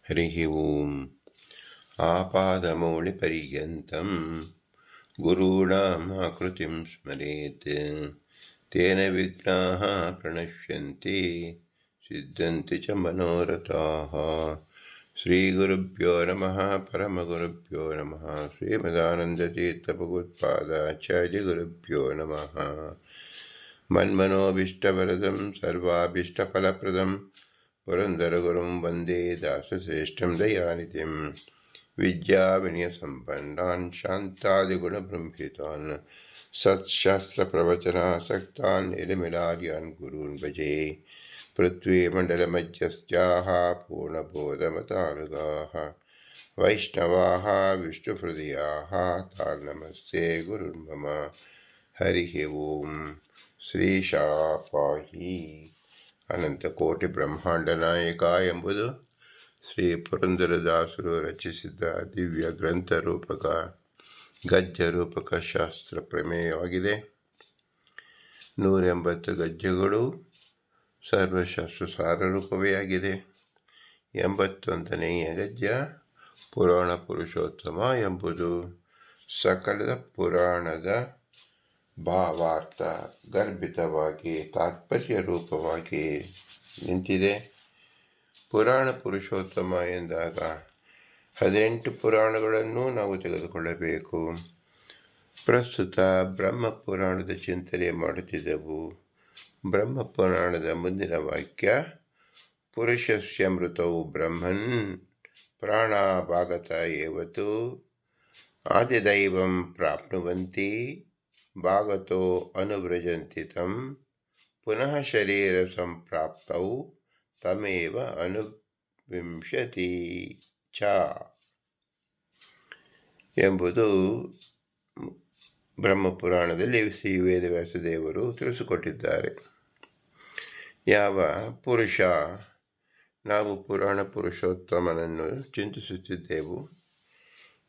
ಹರಿಃ ಓಂ. ಆಪಾದಮೌಳಿಪರ್ಯಂతం ಗುರುಣಾಂ ಆಕೃತಿಂ ಸ್ಮರೇತ್ ತೇನ ವಿಘ್ನಾಃ ಪ್ರಣಶ್ಯಂತಿ ಸಿದ್ಧಂತಿ ಚ ಮನೋರಥಾಃ. ಶ್ರೀಗುರುಭ್ಯೋ ನಮಃ. ಪರಮಗುರುಭ್ಯೋ ನಮಃ. ಶ್ರೀಮದಾನಂದತೀರ್ಥಭಗವತ್ಪಾದಾಚಾರ್ಯಗುರುಭ್ಯೋ ನಮಃ. ಮನ್ಮನೋಭೀಷ್ಟವರದಂ ಸರ್ವಾಭೀಷ್ಟಫಲಪ್ರದಂ ಪುರಂದರಗುರುಂ ವಂದೇ ದಾಸಶ್ರೇಷ್ಠಂ ದಯಾನಿಧಿಂ. ವಿದ್ಯಾವಿನಯಸಂಪನ್ನಾನ್ ಶಾಂತಾದಿಗುಣಬೃಂಹಿತಾನ್ ಸತ್ಶಾಸ್ತ್ರಪ್ರವಚನಾಸಕ್ತಾನ್ ನಿಲಮಿಲಾರ್ಯಾನ್ ಗುರೂನ್ ಭಜೆ. ಪೃಥ್ವೀಮಂಡಲಮಧ್ಯಸ್ಥಾಃ ಪೂರ್ಣಬೋಧಮತಾನುಗಾಃ ವೈಷ್ಣವಾಃ ವಿಷ್ಣುಹೃದಯಾಃ ತಾನ್ ನಮಸ್ತೆ ಗುರುರ್ಮಮ. ಹರಿಃ ಓಂ. ಶ್ರೀಶಾಪಾಹಿ ಅನಂತಕೋಟಿ ಬ್ರಹ್ಮಾಂಡ ನಾಯಕ ಎಂಬುದು ಶ್ರೀ ಪುರಂದರದಾಸರು ರಚಿಸಿದ ದಿವ್ಯ ಗ್ರಂಥ ರೂಪಕ ಗದ್ಯ ರೂಪಕ ಶಾಸ್ತ್ರ ಪ್ರಮೇಯವಾಗಿದೆ. 180 ಗದ್ಯಗಳು ಸರ್ವಶಾಸ್ತ್ರ ಸಾರರೂಪವೇ ಆಗಿದೆ. 81ನೆಯ ಗದ್ಯ ಪುರಾಣ ಪುರುಷೋತ್ತಮ ಎಂಬುದು ಸಕಲ ಪುರಾಣದ ಭಾವಾರ್ಥ ಗರ್ಭಿತವಾಗಿ ತಾತ್ಪರ್ಯ ರೂಪವಾಗಿ ನಿಂತಿದೆ. ಪುರಾಣ ಪುರುಷೋತ್ತಮ ಎಂದಾಗ 18 ಪುರಾಣಗಳನ್ನು ನಾವು ತೆಗೆದುಕೊಳ್ಳಬೇಕು. ಪ್ರಸ್ತುತ ಬ್ರಹ್ಮಪುರಾಣದ ಚಿಂತನೆ ಮಾಡುತ್ತಿದ್ದೆವು. ಬ್ರಹ್ಮಪುರಾಣದ ಮುಂದಿನ ವಾಕ್ಯ ಪುರುಷಸ್ಯಮೃತೌ ಬ್ರಹ್ಮನ್ ಪ್ರಾಣಾಭಾಗತ ಏವತು ಆದಿದೈವಂ ಪ್ರಾಪ್ನುವಂತಿ ಭಾಗತೋ ಅನುವ್ರಜಂತಿ ತಂ ಪುನಃ ಶರೀರ ಸಂಪ್ರಾಪ್ತೌ ತಮೇವ ಅನುವಿಂಶತಿ ಚ ಎಂಬುದು ಬ್ರಹ್ಮಪುರಾಣದಲ್ಲಿ ಶ್ರೀ ವೇದವ್ಯಾಸದೇವರು ತಿಳಿಸಿಕೊಟ್ಟಿದ್ದಾರೆ. ಯಾವ ಪುರುಷ, ನಾವು ಪುರಾಣ ಪುರುಷೋತ್ತಮನನ್ನು ಚಿಂತಿಸುತ್ತಿದ್ದೆವು.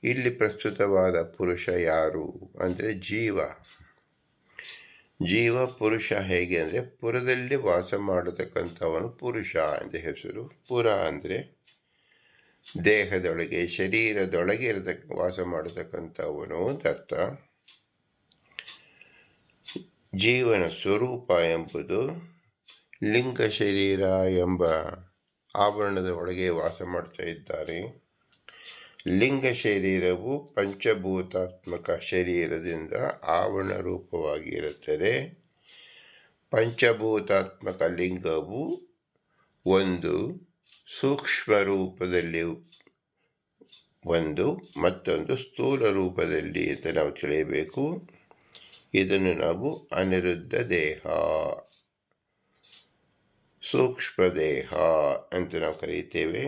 ಇಲ್ಲಿ ಪ್ರಸ್ತುತವಾದ ಪುರುಷ ಯಾರು ಅಂದರೆ ಜೀವ ಪುರುಷ. ಹೇಗೆ ಅಂದರೆ ಪುರದಲ್ಲಿ ವಾಸ ಮಾಡತಕ್ಕಂಥವನು ಪುರುಷ ಎಂದು ಹೆಸರು. ಪುರ ಅಂದರೆ ದೇಹದೊಳಗೆ, ಶರೀರದೊಳಗೆ ವಾಸ ಮಾಡತಕ್ಕಂಥವನು ಅಂತ ಅರ್ಥ. ಜೀವನ ಸ್ವರೂಪ ಎಂಬುದು ಲಿಂಗ ಶರೀರ ಎಂಬ ಆವರಣದ ಒಳಗೆ ವಾಸ ಮಾಡ್ತಾ ಇದ್ದಾರೆ. ಲಿಂಗ ಶರೀರವು ಪಂಚಭೂತಾತ್ಮಕ ಶರೀರದಿಂದ ಆವರಣ ರೂಪವಾಗಿ ಇರುತ್ತದೆ. ಪಂಚಭೂತಾತ್ಮಕ ಲಿಂಗವು ಒಂದು ಸೂಕ್ಷ್ಮ ರೂಪದಲ್ಲಿ, ಒಂದು ಮತ್ತೊಂದು ಸ್ಥೂಲ ರೂಪದಲ್ಲಿ ಅಂತ ನಾವು ತಿಳಿಯಬೇಕು. ಇದನ್ನು ನಾವು ಅನಿರುದ್ಧ ದೇಹ, ಸೂಕ್ಷ್ಮ ದೇಹ ಅಂತ ನಾವು ಕರೆಯುತ್ತೇವೆ.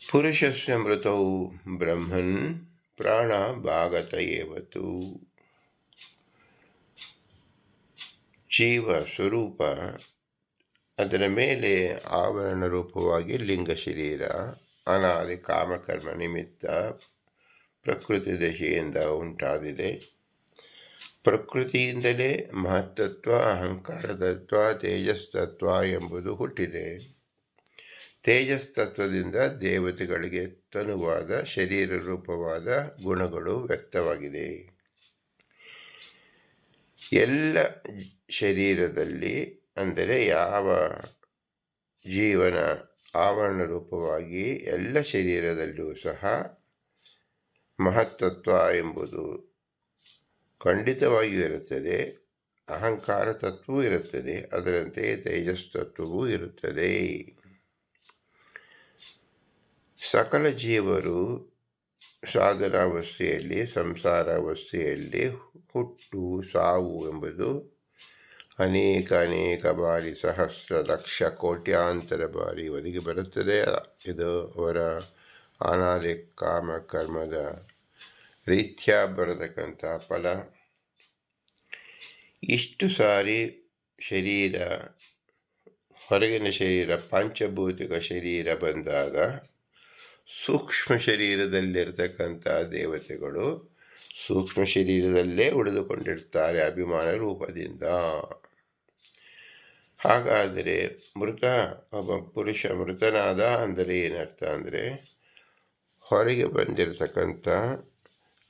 ಪುರುಷಸ್ಯ ಮೃತೌ ಬ್ರಹ್ಮನ್ ಪ್ರಾಣ ಭಾಗತ ಏವತು. ಜೀವ ಸ್ವರೂಪ, ಅದರ ಮೇಲೆ ಆವರಣ ರೂಪವಾಗಿ ಲಿಂಗ ಶರೀರ, ಅನಾದಿ ಕಾಮಕರ್ಮ ನಿಮಿತ್ತ ಪ್ರಕೃತಿ ದಶೆಯಿಂದ ಉಂಟಾದಿದೆ. ಪ್ರಕೃತಿಯಿಂದಲೇ ಮಹತ್ತತ್ವ, ಅಹಂಕಾರತತ್ವ, ತೇಜಸ್ತತ್ವ ಎಂಬುದು ಹುಟ್ಟಿದೆ. ತೇಜಸ್ತತ್ವದಿಂದ ದೇವತೆಗಳಿಗೆ ತನುವಾದ ಶರೀರ ರೂಪವಾದ ಗುಣಗಳು ವ್ಯಕ್ತವಾಗಿದೆ. ಎಲ್ಲ ಶರೀರದಲ್ಲಿ ಅಂದರೆ ಯಾವ ಜೀವನ ಆವರಣ ರೂಪವಾಗಿ ಎಲ್ಲ ಶರೀರದಲ್ಲೂ ಸಹ ಮಹತ್ತತ್ವ ಎಂಬುದು ಖಂಡಿತವಾಗಿಯೂ ಇರುತ್ತದೆ. ಅಹಂಕಾರ ತತ್ವವೂ ಇರುತ್ತದೆ. ಅದರಂತೆ ತೇಜಸ್ತತ್ವವೂ ಇರುತ್ತದೆ. ಸಕಲ ಜೀವರು ಸಾಧನಾವಸ್ಥೆಯಲ್ಲಿ, ಸಂಸಾರಾವಸ್ಥೆಯಲ್ಲಿ ಹುಟ್ಟು ಸಾವು ಎಂಬುದು ಅನೇಕ ಬಾರಿ, ಸಹಸ್ರ ಲಕ್ಷ ಕೋಟ್ಯಾಂತರ ಬಾರಿ ಒದಗಿ ಬರುತ್ತದೆ. ಇದು ಅವರ ಅನಾದಿ ಕಾಮ ಕರ್ಮದ ರೀತ್ಯ ಬರತಕ್ಕಂಥ ಫಲ. ಇಷ್ಟು ಸಾರಿ ಶರೀರ, ಹೊರಗಿನ ಶರೀರ, ಪಂಚಭೌತಿಕ ಶರೀರ ಬಂದಾಗ ಸೂಕ್ಷ್ಮ ಶರೀರದಲ್ಲಿರ್ತಕ್ಕಂಥ ದೇವತೆಗಳು ಸೂಕ್ಷ್ಮ ಶರೀರದಲ್ಲೇ ಉಳಿದುಕೊಂಡಿರ್ತಾರೆ ಅಭಿಮಾನ ರೂಪದಿಂದ. ಹಾಗಾದರೆ ಒಬ್ಬ ಪುರುಷ ಮೃತನಾದ ಅಂದರೆ ಏನರ್ಥ ಅಂದರೆ ಹೊರಗೆ ಬಂದಿರತಕ್ಕಂಥ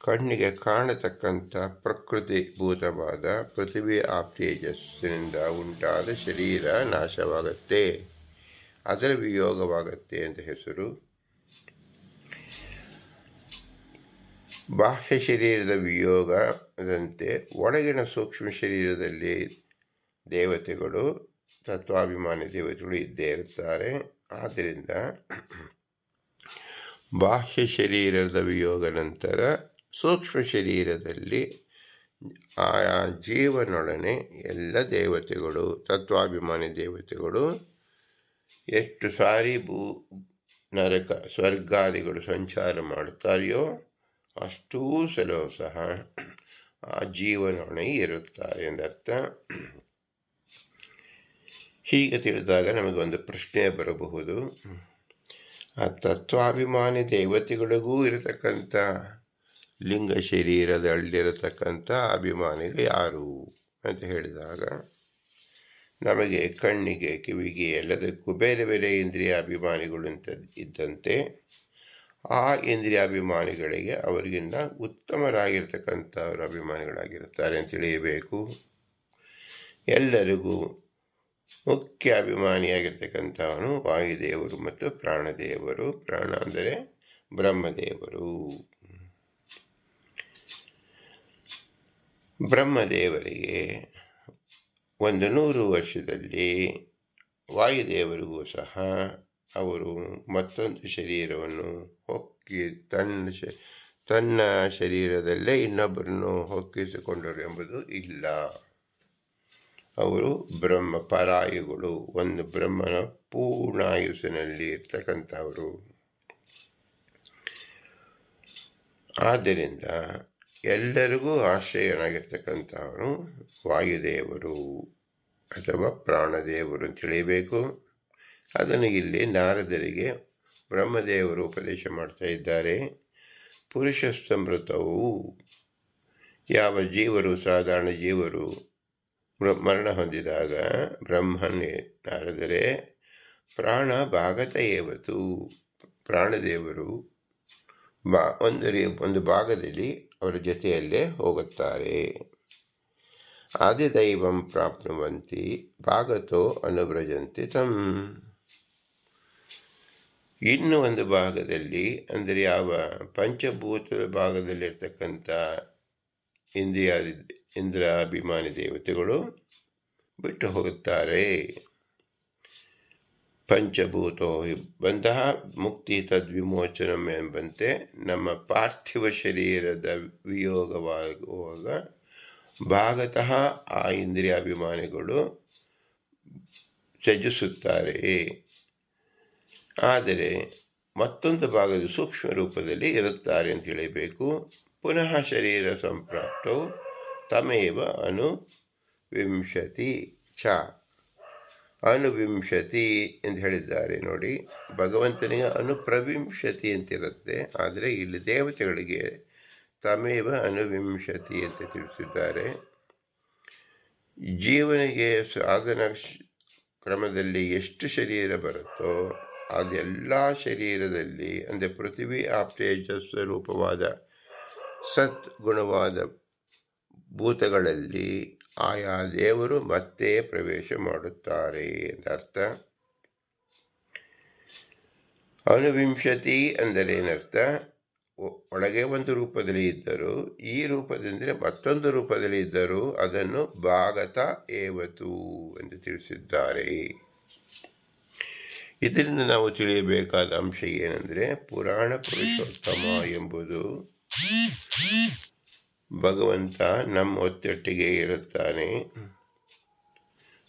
ಕಣ್ಣಿಗೆ ಕಾಣತಕ್ಕಂಥ ಪ್ರಕೃತಿಭೂತವಾದ ಪೃಥ್ವಿ ತೇಜಸ್ಸಿನಿಂದ ಉಂಟಾದ ಶರೀರ ನಾಶವಾಗತ್ತೆ, ಅದರ ವಿಯೋಗವಾಗತ್ತೆ ಅಂತ ಹೆಸರು. ಬಾಹ್ಯ ಶರೀರದ ವಿಯೋಗದಂತೆ ಒಳಗಿನ ಸೂಕ್ಷ್ಮ ಶರೀರದಲ್ಲಿ ದೇವತೆಗಳು, ತತ್ವಾಭಿಮಾನಿ ದೇವತೆಗಳು ಇದ್ದೇ ಇರ್ತಾರೆ. ಆದ್ದರಿಂದ ಬಾಹ್ಯ ಶರೀರದ ವಿಯೋಗ ನಂತರ ಸೂಕ್ಷ್ಮ ಶರೀರದಲ್ಲಿ ಆಯಾ ಜೀವನೊಡನೆ ಎಲ್ಲ ದೇವತೆಗಳು, ತತ್ವಾಭಿಮಾನಿ ದೇವತೆಗಳು ಎಷ್ಟು ಸಾರಿ ನರಕ ಸ್ವರ್ಗಾದಿಗಳು ಸಂಚಾರ ಮಾಡುತ್ತಾರೆಯೋ ಅಷ್ಟೂ ಸಲವೂ ಸಹ ಆ ಜೀವನೊಡನೆ ಇರುತ್ತಾರೆ ಎಂದರ್ಥ. ಹೀಗೆ ತಿಳಿದಾಗ ನಮಗೊಂದು ಪ್ರಶ್ನೆ ಬರಬಹುದು, ಆ ತತ್ವಾಭಿಮಾನಿ ದೇವತೆಗಳಿಗೂ ಇರತಕ್ಕಂಥ ಲಿಂಗ ಶರೀರದಲ್ಲಿರತಕ್ಕಂಥ ಅಭಿಮಾನಿಗಳು ಯಾರು ಅಂತ ಹೇಳಿದಾಗ ನಮಗೆ ಕಣ್ಣಿಗೆ, ಕಿವಿಗೆ ಎಲ್ಲದಕ್ಕೂ ಬೇರೆ ಬೇರೆ ಇಂದ್ರಿಯ ಅಭಿಮಾನಿಗಳು ಅಂತ ಇದ್ದಂತೆ ಆ ಇಂದ್ರಿಯಾಭಿಮಾನಿಗಳಿಗೆ ಅವರಿಗಿಂತ ಉತ್ತಮರಾಗಿರ್ತಕ್ಕಂಥವ್ರ ಅಭಿಮಾನಿಗಳಾಗಿರ್ತಾರೆ ಅಂತ ತಿಳಿಯಬೇಕು. ಎಲ್ಲರಿಗೂ ಮುಖ್ಯ ಅಭಿಮಾನಿಯಾಗಿರ್ತಕ್ಕಂಥವನು ವಾಯುದೇವರು ಮತ್ತು ಪ್ರಾಣದೇವರು. ಪ್ರಾಣ ಅಂದರೆ ಬ್ರಹ್ಮದೇವರು. ಬ್ರಹ್ಮದೇವರಿಗೆ 100 ವರ್ಷದಲ್ಲಿ ವಾಯುದೇವರಿಗೂ ಸಹ ಅವರು ಮತ್ತೊಂದು ಶರೀರವನ್ನು ಹೊಕ್ಕಿ ತನ್ನ ಶರೀರದಲ್ಲೇ ಇನ್ನೊಬ್ಬರನ್ನು ಹೊಕ್ಕಿಸಿಕೊಂಡರು ಎಂಬುದು ಇಲ್ಲ. ಅವರು ಬ್ರಹ್ಮ ಪರಾಯುಗಳು, ಒಂದು ಬ್ರಹ್ಮನ ಪೂರ್ಣಾಯುಸ್ಸಿನಲ್ಲಿ ಇರ್ತಕ್ಕಂಥವರು. ಆದ್ದರಿಂದ ಎಲ್ಲರಿಗೂ ಆಶ್ರಯನಾಗಿರ್ತಕ್ಕಂಥವನು ವಾಯುದೇವರು ಅಥವಾ ಪ್ರಾಣದೇವರು ಅಂತ ತಿಳಿಯಬೇಕು. ಅದನ್ನು ಇಲ್ಲಿ ನಾರದರಿಗೆ ಬ್ರಹ್ಮದೇವರು ಉಪದೇಶ ಮಾಡ್ತಾ ಇದ್ದಾರೆ. ಪುರುಷ ಸಮೃತವು ಯಾವ ಜೀವರು, ಸಾಧಾರಣ ಜೀವರು ಮರಣ ಹೊಂದಿದಾಗ ಬ್ರಹ್ಮನೇ ನಾರದರೆ ಪ್ರಾಣ ಭಾಗತ ಏವತು, ಪ್ರಾಣದೇವರು ಒಂದು ಭಾಗದಲ್ಲಿ ಅವರ ಜೊತೆಯಲ್ಲೇ ಹೋಗುತ್ತಾರೆ. ಆದಿದೈವಂ ಪ್ರಾಪ್ನುವಂತಿ ಭಾಗತೋ ಅನುವ್ರಜಂತಿ ತಂ. ಇನ್ನು ಒಂದು ಭಾಗದಲ್ಲಿ ಅಂದರೆ ಯಾವ ಪಂಚಭೂತದ ಭಾಗದಲ್ಲಿರ್ತಕ್ಕಂಥ ಇಂದ್ರಾಭಿಮಾನಿ ದೇವತೆಗಳು ಬಿಟ್ಟು ಹೋಗುತ್ತಾರೆ. ಪಂಚಭೂತೋ ಬಂತಹ ಮುಕ್ತಿ ತದ್ವಿಮೋಚನಂ ಎಂಬಂತೆ ನಮ್ಮ ಪಾರ್ಥಿವ ಶರೀರದ ವಿಯೋಗವಾಗುವಾಗ ಭಾಗತಃ ಆ ಇಂದ್ರಿಯಾಭಿಮಾನಿಗಳು ತ್ಯಜಿಸುತ್ತಾರೆ. ಆದರೆ ಮತ್ತೊಂದು ಭಾಗದ ಸೂಕ್ಷ್ಮ ರೂಪದಲ್ಲಿ ಇರುತ್ತಾರೆ ಅಂತ ಹೇಳಬೇಕು. ಪುನಃ ಶರೀರ ಸಂಪ್ರಾಪ್ತವು ತಮೇವ ಅನುವಿಂಶತಿ ಚ. ಅನುವಿಂಶತಿ ಎಂದು ಹೇಳಿದ್ದಾರೆ ನೋಡಿ. ಭಗವಂತನಿಗೆ ಅನುಪ್ರವಿಂಶತಿ ಅಂತಿರುತ್ತೆ, ಆದರೆ ಇಲ್ಲಿ ದೇವತೆಗಳಿಗೆ ತಮೇವ ಅನುವಿಂಶತಿ ಅಂತ ತಿಳಿಸಿದ್ದಾರೆ. ಜೀವನಿಗೆ ಸಾಧನ ಕ್ರಮದಲ್ಲಿ ಎಷ್ಟು ಶರೀರ ಬರುತ್ತೋ ಅದೆಲ್ಲ ಶರೀರದಲ್ಲಿ ಅಂದರೆ ಪೃಥ್ವಿ ತೇಜಸ್ ರೂಪವಾದ ಸತ್ ಗುಣವಾದ ಭೂತಗಳಲ್ಲಿ ಆಯಾ ದೇವರು ಮತ್ತೆ ಪ್ರವೇಶ ಮಾಡುತ್ತಾರೆ ಎಂದರ್ಥ. ಅನುವಿಂಶತಿ ಅಂದರೆ ಏನರ್ಥ? ಒಳಗೆ ಒಂದು ರೂಪದಲ್ಲಿ ಇದ್ದರು, ಈ ರೂಪದಿಂದ ಮತ್ತೊಂದು ರೂಪದಲ್ಲಿ ಇದ್ದರು, ಅದನ್ನು ಭಾಗತ ಏವತು ಎಂದು ತಿಳಿಸಿದ್ದಾರೆ. ಇದರಿಂದ ನಾವು ತಿಳಿಯಬೇಕಾದ ಅಂಶ ಏನೆಂದರೆ, ಪುರಾಣ ಪುರುಷೋತ್ತಮ ಎಂಬುದು ಭಗವಂತ ನಮ್ಮ ಒತ್ತೊಟ್ಟಿಗೆ ಇರುತ್ತಾನೆ.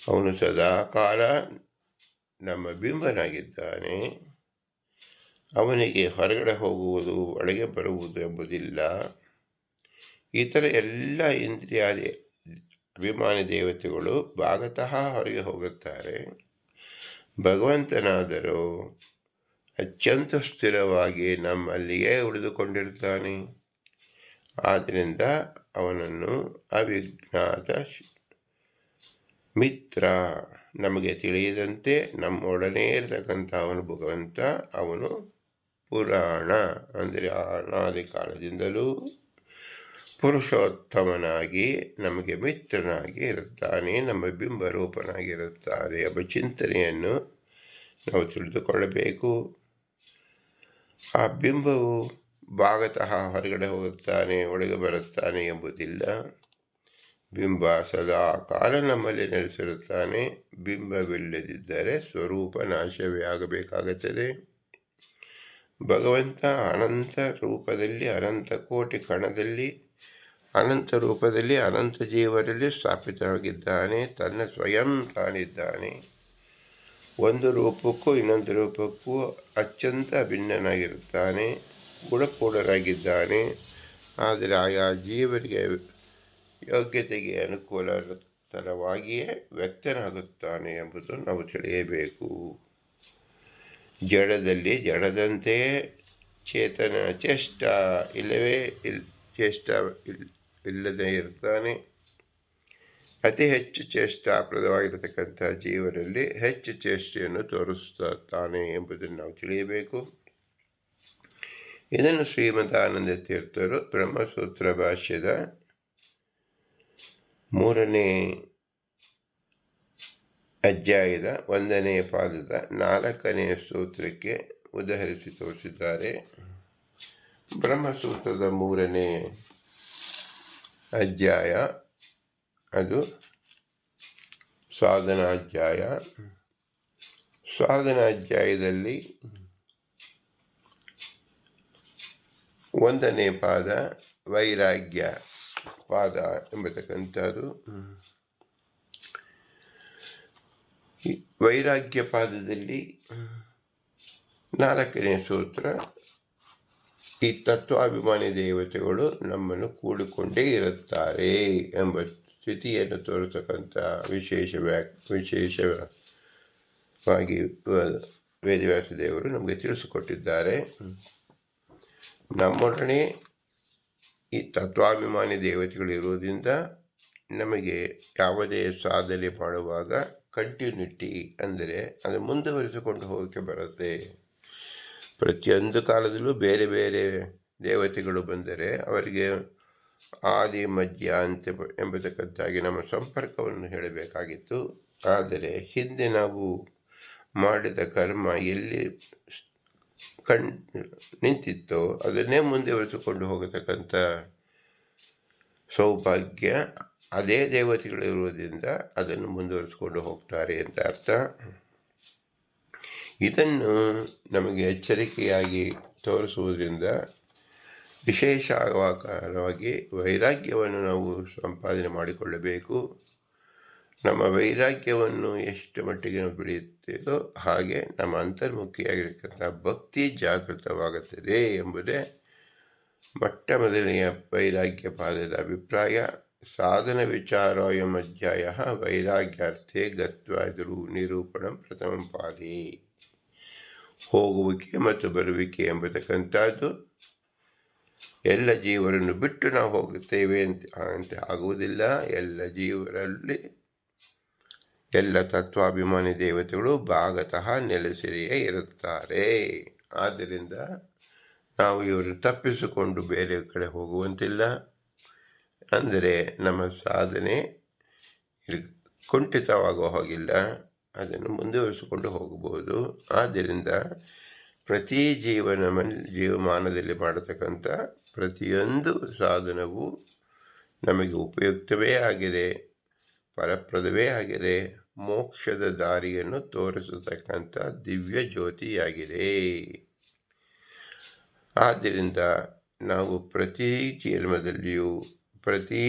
ಅವನು ಸದಾಕಾಲ ನಮ್ಮ ಬಿಂಬನಾಗಿದ್ದಾನೆ. ಅವನಿಗೆ ಹೊರಗಡೆ ಹೋಗುವುದು, ಒಳಗೆ ಬರುವುದು ಎಂಬುದಿಲ್ಲ. ಇತರ ಎಲ್ಲ ಇಂದ್ರಿಯಾದಿ ಅಭಿಮಾನಿ ದೇವತೆಗಳು ಭಾಗತಃ ಹೊರಗೆ ಹೋಗುತ್ತಾರೆ. ಭಗವಂತನಾದರೂ ಅತ್ಯಂತ ಸ್ಥಿರವಾಗಿ ನಮ್ಮಲ್ಲಿಯೇ ಉಳಿದುಕೊಂಡಿರ್ತಾನೆ. ಆದ್ದರಿಂದ ಅವನನ್ನು ಅವಿಜ್ಞಾತ ಮಿತ್ರ ನಮಗೆ ತಿಳಿಯದಂತೆ ನಮ್ಮೊಡನೆ ಇರತಕ್ಕಂಥ ಅವನು ಭಗವಂತ, ಅವನು ಪುರಾಣ ಅಂದರೆ ಅನಾದಿ ಕಾಲದಿಂದಲೂ ಪುರುಷೋತ್ತಮನಾಗಿ ನಮಗೆ ಮಿತ್ರನಾಗಿ ಇರುತ್ತಾನೆ, ನಮ್ಮ ಬಿಂಬರೂಪನಾಗಿರುತ್ತಾನೆ ಎಂಬ ಚಿಂತನೆಯನ್ನು ನಾವು ತಿಳಿದುಕೊಳ್ಳಬೇಕು. ಆ ಬಿಂಬವು ಭಾಗತಃ ಹೊರಗಡೆ ಹೋಗುತ್ತಾನೆ, ಒಳಗೆ ಬರುತ್ತಾನೆ ಎಂಬುದಿಲ್ಲ. ಬಿಂಬ ಸದಾ ಕಾಲ ನಮ್ಮಲ್ಲಿ ನೆಲೆಸಿರುತ್ತಾನೆ. ಬಿಂಬವಿಲ್ಲದಿದ್ದರೆ ಸ್ವರೂಪ ನಾಶವೇ ಆಗಬೇಕಾಗುತ್ತದೆ. ಭಗವಂತ ಅನಂತ ರೂಪದಲ್ಲಿ, ಅನಂತ ಕೋಟಿ ಕಣದಲ್ಲಿ, ಅನಂತ ರೂಪದಲ್ಲಿ, ಅನಂತ ಜೀವರಲ್ಲಿ ಸ್ಥಾಪಿತವಾಗಿದ್ದಾನೆ. ತನ್ನ ಸ್ವಯಂ ತಾನಿದ್ದಾನೆ. ಒಂದು ರೂಪಕ್ಕೂ ಇನ್ನೊಂದು ರೂಪಕ್ಕೂ ಅತ್ಯಂತ ಭಿನ್ನನಾಗಿರುತ್ತಾನೆ, ಗುಣಪೂರ್ಣನಾಗಿದ್ದಾನೆ. ಆದರೆ ಆಯಾ ಜೀವರಿಗೆ ಯೋಗ್ಯತೆಗೆ ಅನುಕೂಲತರವಾಗಿಯೇ ವ್ಯಕ್ತನಾಗುತ್ತಾನೆ ಎಂಬುದು ನಾವು ತಿಳಿಯಬೇಕು. ಜಡದಲ್ಲಿ ಜಡದಂತೆಯೇ ಚೇತನ ಚೇಷ್ಟ ಇಲ್ಲದೇ ಇರ್ತಾನೆ. ಅತಿ ಹೆಚ್ಚು ಚೇಷ್ಟಾಪ್ರದವಾಗಿರತಕ್ಕಂಥ ಜೀವನಲ್ಲಿ ಹೆಚ್ಚು ಚೇಷ್ಟೆಯನ್ನು ತೋರಿಸುತ್ತಾನೆ ಎಂಬುದನ್ನು ನಾವು ತಿಳಿಯಬೇಕು. ಇದನ್ನು ಶ್ರೀಮದಾನಂದ ತೀರ್ಥರು ಬ್ರಹ್ಮಸೂತ್ರ ಭಾಷ್ಯದ 3ನೇ ಅಧ್ಯಾಯದ 1ನೇ ಪಾದದ 4ನೇ ಸೂತ್ರಕ್ಕೆ ಉದಾಹರಿಸಿ ತೋರಿಸಿದ್ದಾರೆ. ಬ್ರಹ್ಮಸೂತ್ರದ 3ನೇ ಅಧ್ಯಾಯ ಅದು ಸಾಧನಾಧ್ಯಾಯ. ಸಾಧನಾಧ್ಯಾಯದಲ್ಲಿ 1ನೇ ಪಾದ ವೈರಾಗ್ಯ ಪಾದ ಎಂಬತಕ್ಕಂಥದ್ದು. ವೈರಾಗ್ಯ ಪಾದದಲ್ಲಿ 4ನೇ ಸೂತ್ರ, ಈ ತತ್ವಾಭಿಮಾನಿ ದೇವತೆಗಳು ನಮ್ಮನ್ನು ಕೂಡಿಕೊಂಡೇ ಇರುತ್ತಾರೆ ಎಂಬ ಸ್ಥಿತಿಯನ್ನು ತೋರಿಸತಕ್ಕಂಥ ವಿಶೇಷವಾಗಿ ವೇದವ್ಯಾಸ ದೇವರು ನಮಗೆ ತಿಳಿಸಿಕೊಟ್ಟಿದ್ದಾರೆ. ನಮ್ಮೊಡನೆ ಈ ತತ್ವಾಭಿಮಾನಿ ದೇವತೆಗಳು ಇರುವುದರಿಂದ ನಮಗೆ ಯಾವುದೇ ಸಾಧನೆ ಮಾಡುವಾಗ ಕಂಟಿನ್ಯೂಟಿ ಅಂದರೆ ಅದು ಮುಂದುವರಿಸಿಕೊಂಡು ಹೋಗೋಕ್ಕೆ ಬರುತ್ತೆ. ಪ್ರತಿಯೊಂದು ಕಾಲದಲ್ಲೂ ಬೇರೆ ಬೇರೆ ದೇವತೆಗಳು ಬಂದರೆ ಅವರಿಗೆ ಆದಿ ಮಧ್ಯ ಅಂತ್ಯ ಎಂಬತಕ್ಕಂತಾಗಿ ನಮ್ಮ ಸಂಪರ್ಕವನ್ನು ಹೇಳಬೇಕಾಗಿತ್ತು. ಆದರೆ ಹಿಂದೆ ನಾವು ಮಾಡಿದ ಕರ್ಮ ಎಲ್ಲಿ ನಿಂತಿತ್ತೋ ಅದನ್ನೇ ಮುಂದುವರಿಸಿಕೊಂಡು ಹೋಗತಕ್ಕಂಥ ಸೌಭಾಗ್ಯ ಅದೇ ದೇವತೆಗಳಿರುವುದರಿಂದ ಅದನ್ನು ಮುಂದುವರಿಸಿಕೊಂಡು ಹೋಗ್ತಾರೆ ಅಂತ ಅರ್ಥ. ಇದನ್ನು ನಮಗೆ ಎಚ್ಚರಿಕೆಯಾಗಿ ತೋರಿಸುವುದರಿಂದ ವಿಶೇಷವಾಗಿ ವೈರಾಗ್ಯವನ್ನು ನಾವು ಸಂಪಾದನೆ ಮಾಡಿಕೊಳ್ಳಬೇಕು. ನಮ್ಮ ವೈರಾಗ್ಯವನ್ನು ಎಷ್ಟು ಮಟ್ಟಿಗೆ ನಾವು ಬೆಳೆಯುತ್ತೇವೋ ಹಾಗೆ ನಮ್ಮ ಅಂತರ್ಮುಖಿಯಾಗಿರ್ತಕ್ಕಂಥ ಭಕ್ತಿ ಜಾಗೃತವಾಗುತ್ತದೆ ಎಂಬುದೇ ಮೊಟ್ಟ ಮೊದಲನೆಯ ವೈರಾಗ್ಯ ಪಾದದ ಅಭಿಪ್ರಾಯ. ಸಾಧನ ವಿಚಾರೋಯಂ ಅಧ್ಯಾಯ ವೈರಾಗ್ಯಾರ್ಥೆ ಗತ್ವಾ ನಿರೂಪಣಂ ಪ್ರಥಮ ಪಾದೇ. ಹೋಗುವಿಕೆ ಮತ್ತು ಬರುವಿಕೆ ಎಂಬತಕ್ಕಂಥದ್ದು ಎಲ್ಲ ಜೀವರನ್ನು ಬಿಟ್ಟು ನಾವು ಹೋಗುತ್ತೇವೆ ಅಂತ ಆಗುವುದಿಲ್ಲ. ಎಲ್ಲ ಜೀವರಲ್ಲಿ ಎಲ್ಲ ತತ್ವಾಭಿಮಾನಿ ದೇವತೆಗಳು ಭಾಗತಃ ನೆಲೆಸಿರಿಯೇ ಇರುತ್ತಾರೆ. ಆದ್ದರಿಂದ ನಾವು ಇವರು ತಪ್ಪಿಸಿಕೊಂಡು ಬೇರೆ ಕಡೆ ಹೋಗುವಂತಿಲ್ಲ. ಅಂದರೆ ನಮ್ಮ ಸಾಧನೆ ಕುಂಠಿತವಾಗೋ ಹಾಗಿಲ್ಲ, ಅದನ್ನು ಮುಂದುವರಿಸಿಕೊಂಡು ಹೋಗಬಹುದು. ಆದ್ದರಿಂದ ಪ್ರತಿ ಜೀವಮಾನದಲ್ಲಿ ಮಾಡತಕ್ಕಂಥ ಪ್ರತಿಯೊಂದು ಸಾಧನವು ನಮಗೆ ಉಪಯುಕ್ತವೇ ಆಗಿದೆ, ಫಲಪ್ರದವೇ ಆಗಿದೆ, ಮೋಕ್ಷದ ದಾರಿಯನ್ನು ತೋರಿಸತಕ್ಕಂಥ ದಿವ್ಯ ಜ್ಯೋತಿಯಾಗಿದೆ. ಆದ್ದರಿಂದ ನಾವು ಪ್ರತಿ ಜನ್ಮದಲ್ಲಿಯೂ ಪ್ರತಿ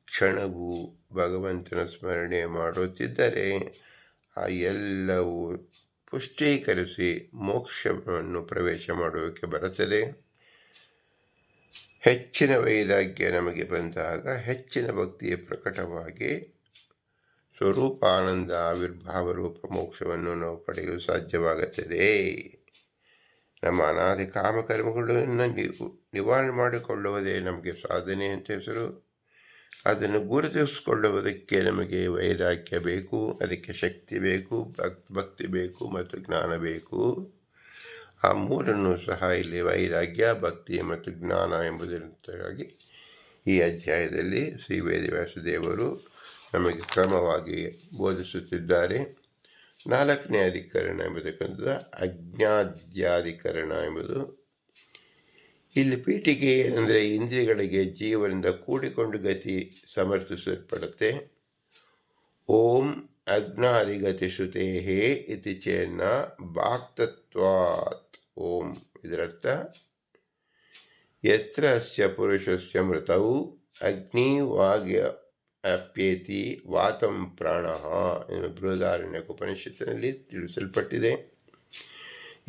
ಕ್ಷಣವೂ ಭಗವಂತನ ಸ್ಮರಣೆ ಮಾಡುತ್ತಿದ್ದರೆ ಆ ಎಲ್ಲವೂ ಪುಷ್ಟೀಕರಿಸಿ ಮೋಕ್ಷವನ್ನು ಪ್ರವೇಶ ಮಾಡುವುದಕ್ಕೆ ಬರುತ್ತದೆ. ಹೆಚ್ಚಿನ ವೈರಾಗ್ಯ ನಮಗೆ ಬಂದಾಗ ಹೆಚ್ಚಿನ ಭಕ್ತಿಯ ಪ್ರಕಟವಾಗಿ ಸ್ವರೂಪಾನಂದ ಆವಿರ್ಭಾವ ರೂಪ ಮೋಕ್ಷವನ್ನು ನಾವು ಪಡೆಯಲು ಸಾಧ್ಯವಾಗುತ್ತದೆ. ನಮ್ಮ ಅನಾದಿ ಕಾಮಕರ್ಮಗಳನ್ನು ನಿವಾರಣೆ ಮಾಡಿಕೊಳ್ಳುವುದೇ ನಮಗೆ ಸಾಧನೆ ಅಂತ ಹೆಸರು. ಅದನ್ನು ಗುರುತಿಸಿಕೊಳ್ಳುವುದಕ್ಕೆ ನಮಗೆ ವೈರಾಗ್ಯ ಬೇಕು, ಅದಕ್ಕೆ ಶಕ್ತಿ ಬೇಕು, ಭಕ್ತಿ ಬೇಕು ಮತ್ತು ಜ್ಞಾನ ಬೇಕು. ಆ ಮೂರನ್ನು ಸಹ ಇಲ್ಲಿ ವೈರಾಗ್ಯ, ಭಕ್ತಿ ಮತ್ತು ಜ್ಞಾನ ಎಂಬುದರಿಂದಾಗಿ ಈ ಅಧ್ಯಾಯದಲ್ಲಿ ಶ್ರೀ ವೇದವ್ಯಾಸದೇವರು ನಮಗೆ ಕ್ರಮವಾಗಿ ಬೋಧಿಸುತ್ತಿದ್ದಾರೆ. 4ನೇ ಅಧಿಕರಣ ಎಂಬುದಕ್ಕಂಥ ಅಜ್ಞಾದ್ಯಾಧಿಕರಣ ಎಂಬುದು. ಇಲ್ಲಿ ಪೀಠಿಕೆ ಏನಂದರೆ ಇಂದ್ರಿಯಗಳಿಗೆ ಜೀವನದಿಂದ ಕೂಡಿಕೊಂಡು ಗತಿ ಸಮರ್ಥಿಸಲ್ಪಡುತ್ತೆ. ಓಂ ಅಜ್ಞಾದಿಗತಿ ಶ್ರುತೇ ಇತಿ ಚೇನ್ನ ಭಾಕ್ತತ್ವಾತ್. ಓಂ ಇದರರ್ಥ ಯತ್ರ ಅಸ್ಯ ಪುರುಷಸ್ಯ ಮೃತೌ ಅಗ್ನಿ ವಾಗ್ಯ ಅಪ್ಯೇತಿ ವಾತಂ ಪ್ರಾಣಃ ಎಂದು ಬೃಹದಾರಣ್ಯಕ ಉಪನಿಷತ್ತಿನಲ್ಲಿ ತಿಳಿಸಲ್ಪಟ್ಟಿದೆ.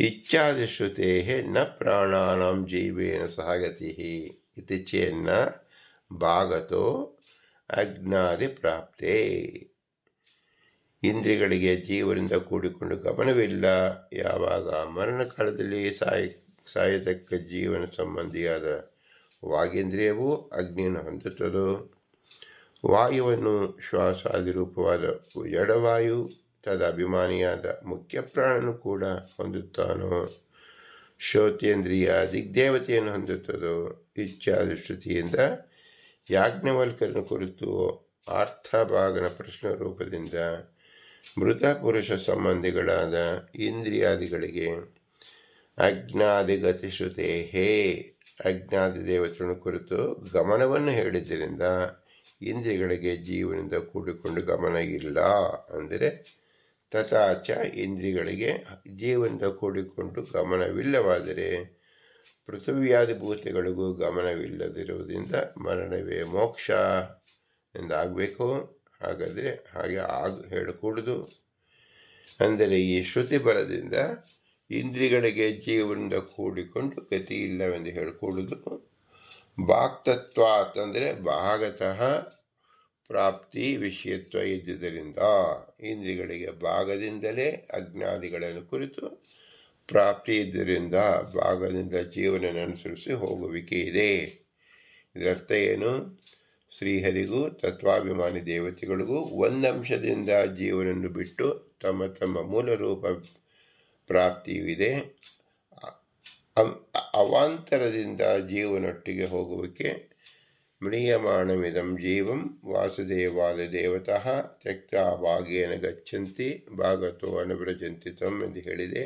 ಇಚ್ಛಾದಿಶ್ರುತೆ ನ ಪ್ರಾಣಾನಾಂ ಜೀವೇನ ಸಹಗತಿ ಇತಿ ಚೇನ್ನ ಭಾಗತೋ ಅಜ್ಞಾದಿ ಪ್ರಾಪ್ತೆ. ಇಂದ್ರಿಯಗಳಿಗೆ ಜೀವನದಿಂದ ಕೂಡಿಕೊಂಡು ಗಮನವಿಲ್ಲ. ಯಾವಾಗ ಮರಣಕಾಲದಲ್ಲಿ ಸಾಯತಕ್ಕ ಜೀವನ ಸಂಬಂಧಿಯಾದ ವಾಗೇಂದ್ರಿಯವು ಅಗ್ನಿಯನ್ನು ಹೊಂದುತ್ತದೋ, ವಾಯುವನ್ನು ಶ್ವಾಸಾದಿರೂಪವಾದ ಎಡವಾಯು ತದಭಿಮಾನಿಯಾದ ಮುಖ್ಯ ಪ್ರಾಣನು ಕೂಡ ಹೊಂದುತ್ತಾನೋ, ಶ್ರೋತೇಂದ್ರಿಯ ದಿಗ್ದೇವತೆಯನ್ನು ಹೊಂದುತ್ತದೋ, ಇಚ್ಛಾದಿ ಶ್ರುತಿಯಿಂದ ಯಾಜ್ಞವಲ್ಕರನ ಕುರಿತು ಅರ್ಥಭಾಗನ ಪ್ರಶ್ನ ರೂಪದಿಂದ ಮೃತ ಪುರುಷ ಸಂಬಂಧಿಗಳಾದ ಇಂದ್ರಿಯಾದಿಗಳಿಗೆ ಅಜ್ಞಾದಿಗತಿ ಶ್ರುತೆ ಅಜ್ಞಾದಿ ದೇವತೆಯನ್ನು ಕುರಿತು ಗಮನವನ್ನು ಹೇಳಿದ್ದರಿಂದ ಇಂದ್ರಿಯಗಳಿಗೆ ಜೀವನದಿಂದ ಕೂಡಿಕೊಂಡು ಗಮನ ಇಲ್ಲ. ಅಂದರೆ ತಥಾಚ ಇಂದ್ರಿಯಗಳಿಗೆ ಜೀವನದಿಂದ ಕೂಡಿಕೊಂಡು ಗಮನವಿಲ್ಲವಾದರೆ ಪೃಥ್ವಿಯಾದಿ ಭೂತಗಳಿಗೂ ಗಮನವಿಲ್ಲದಿರುವುದರಿಂದ ಮರಣವೇ ಮೋಕ್ಷ ಎಂದಾಗಬೇಕು. ಹಾಗಾದರೆ ಹಾಗೆ ಹೇಳಕೂಡದು. ಅಂದರೆ ಈ ಶ್ರುತಿ ಬಲದಿಂದ ಇಂದ್ರಿಯಗಳಿಗೆ ಜೀವನದಿಂದ ಕೂಡಿಕೊಂಡು ಗತಿ ಇಲ್ಲವೆಂದು ಹೇಳಿಕೊಳ್ಳುವುದು. ಭಾಕ್ತತ್ವಾತ್ ಅಂದರೆ ಭಾಗತಃ ಪ್ರಾಪ್ತಿ ವಿಷಯತ್ವ ಇದ್ದುದರಿಂದ ಇಂದ್ರಿಯಗಳಿಗೆ ಭಾಗದಿಂದಲೇ ಅಜ್ಞಾದಿಗಳನ್ನು ಕುರಿತು ಪ್ರಾಪ್ತಿ ಇದ್ದರಿಂದ ಭಾಗದಿಂದ ಜೀವನ ಅನುಸರಿಸಿ ಹೋಗುವಿಕೆ ಇದೆ. ಇದರರ್ಥ ಏನು? ಶ್ರೀಹರಿಗೂ ತತ್ವಾಭಿಮಾನಿ ದೇವತೆಗಳಿಗೂ ಒಂದಂಶದಿಂದ ಜೀವನನ್ನು ಬಿಟ್ಟು ತಮ್ಮ ತಮ್ಮ ಮೂಲ ರೂಪ ಪ್ರಾಪ್ತಿಯಿದೆ. ಅವಾಂತರದಿಂದ ಜೀವನೊಟ್ಟಿಗೆ ಹೋಗುವಿಕೆ. ಮ್ರಿಯಮಾಣಮಿದಂ ಜೀವಂ ವಾಸುದೇವಾದ ದೇವತಃ ತ್ಯಕ್ತ ಭಾಗೇನ ಗಚ್ಚಂತಿ ಭಾಗತೋ ಅನುವ್ರಜಂತಿ ತಮ್ ಎಂದು ಹೇಳಿದೆ.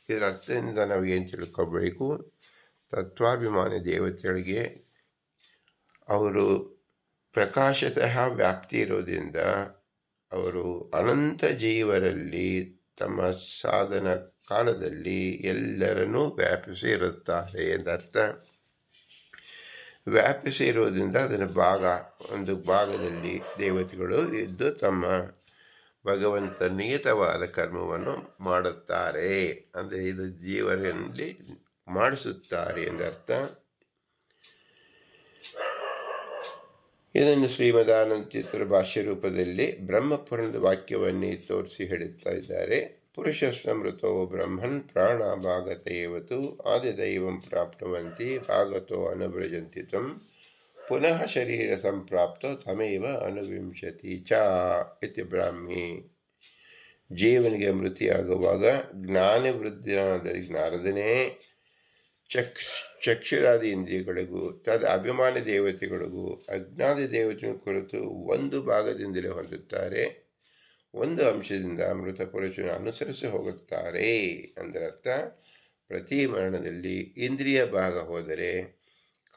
ಇದರ ಅರ್ಥದಿಂದ ನಾವು ಏನು ತಿಳ್ಕೋಬೇಕು? ತತ್ವಾಭಿಮಾನಿ ದೇವತೆಗಳಿಗೆ ಅವರು ಪ್ರಕಾಶತಃ ವ್ಯಾಪ್ತಿ ಇರೋದ್ರಿಂದ ಅವರು ಅನಂತ ಜೀವರಲ್ಲಿ ತಮ್ಮ ಸಾಧನ ಕಾಲದಲ್ಲಿ ಎಲ್ಲರನ್ನೂ ವ್ಯಾಪಿಸಿ ಇರುತ್ತಾರೆ ಎಂದರ್ಥ. ವ್ಯಾಪಿಸಿ ಇರುವುದರಿಂದ ಅದನ್ನು ಒಂದು ಭಾಗದಲ್ಲಿ ದೇವತೆಗಳು ಇದ್ದು ತಮ್ಮ ಭಗವಂತ ನಿಯತವಾದ ಕರ್ಮವನ್ನು ಮಾಡುತ್ತಾರೆ. ಅಂದರೆ ಇದು ಜೀವನಲ್ಲಿ ಮಾಡಿಸುತ್ತಾರೆ ಎಂದರ್ಥ. ಇದನ್ನು ಶ್ರೀಮದಾನಂದ ಭಾಷ್ಯ ರೂಪದಲ್ಲಿ ಬ್ರಹ್ಮಪುರಾಣದ ವಾಕ್ಯವನ್ನೇ ತೋರಿಸಿ ಹೇಳುತ್ತಾ ಇದ್ದಾರೆ. ಪುರುಷ ಸಮೃತೋ ಬ್ರಹ್ಮನ್ ಪ್ರಾಣ ಭಾಗತ ಏವತು ಆದಿದೈವಂ ಪ್ರಾಪ್ನುವಂತಿ ಭಾಗತೋ ಅನುವ್ರಜಂತಿ ತಂ ಪುನಃ ಶರೀರ ಸಂಪ್ರಾಪ್ತೋ ತಮೇವ ಅನುವಿಂಶತಿ ಚ ಇತಿ ಬ್ರಾಹ್ಮಿ. ಜೀವನಿಗೆ ಮೃತಿಯಾಗುವಾಗ ಜ್ಞಾನವೃದ್ಧಿಯಾದ ನಾರದನೇ ಚಕ್ಷುರಾದಿ ಇಂದ್ರಿಯಗಳಿಗೂ ತದ ಅಭಿಮಾನಿ ದೇವತೆಗಳಿಗೂ ಅಜ್ಞಾದಿ ದೇವತೆಯ ಕುರಿತು ಒಂದು ಭಾಗದಿಂದಲೇ ಹೊಂದುತ್ತಾರೆ, ಒಂದು ಅಂಶದಿಂದ ಮೃತ ಪುರುಷನ ಅನುಸರಿಸಿ ಹೋಗುತ್ತಾರೆ. ಅದರರ್ಥ ಪ್ರತಿ ಮರಣದಲ್ಲಿ ಇಂದ್ರಿಯ ಭಾಗ ಹೋದರೆ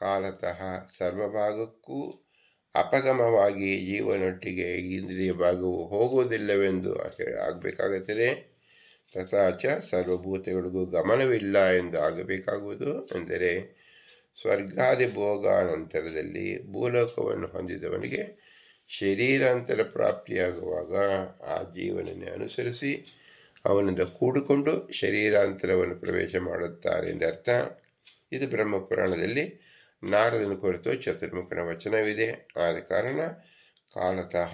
ಕಾಲತಃ ಸರ್ವಭಾಗಕ್ಕೂ ಅಪಗಮವಾಗಿ ಜೀವನೊಟ್ಟಿಗೆ ಇಂದ್ರಿಯ ಭಾಗವು ಹೋಗುವುದಿಲ್ಲವೆಂದು ಆಗಬೇಕಾಗುತ್ತದೆ. ತಥಾಚ ಸರ್ವಭೂತಗಳಿಗೂ ಗಮನವಿಲ್ಲ ಎಂದು ಆಗಬೇಕಾಗುವುದು. ಎಂದರೆ ಸ್ವರ್ಗಾದಿ ಭೋಗಾನಂತರದಲ್ಲಿ ಭೂಲೋಕವನ್ನು ಹೊಂದಿದವನಿಗೆ ಶರೀರಾಂತರ ಪ್ರಾಪ್ತಿಯಾಗುವಾಗ ಆ ಜೀವನನ್ನೇ ಅನುಸರಿಸಿ ಅವನಿಂದ ಕೂಡಿಕೊಂಡು ಶರೀರಾಂತರವನ್ನು ಪ್ರವೇಶ ಮಾಡುತ್ತಾರೆ ಎಂದರ್ಥ. ಇದು ಬ್ರಹ್ಮಪುರಾಣದಲ್ಲಿ ನಾರದನ ಕುರಿತು ಚತುರ್ಮುಖನ ವಚನವಿದೆ. ಆದ ಕಾರಣ ಕಾಲತಃ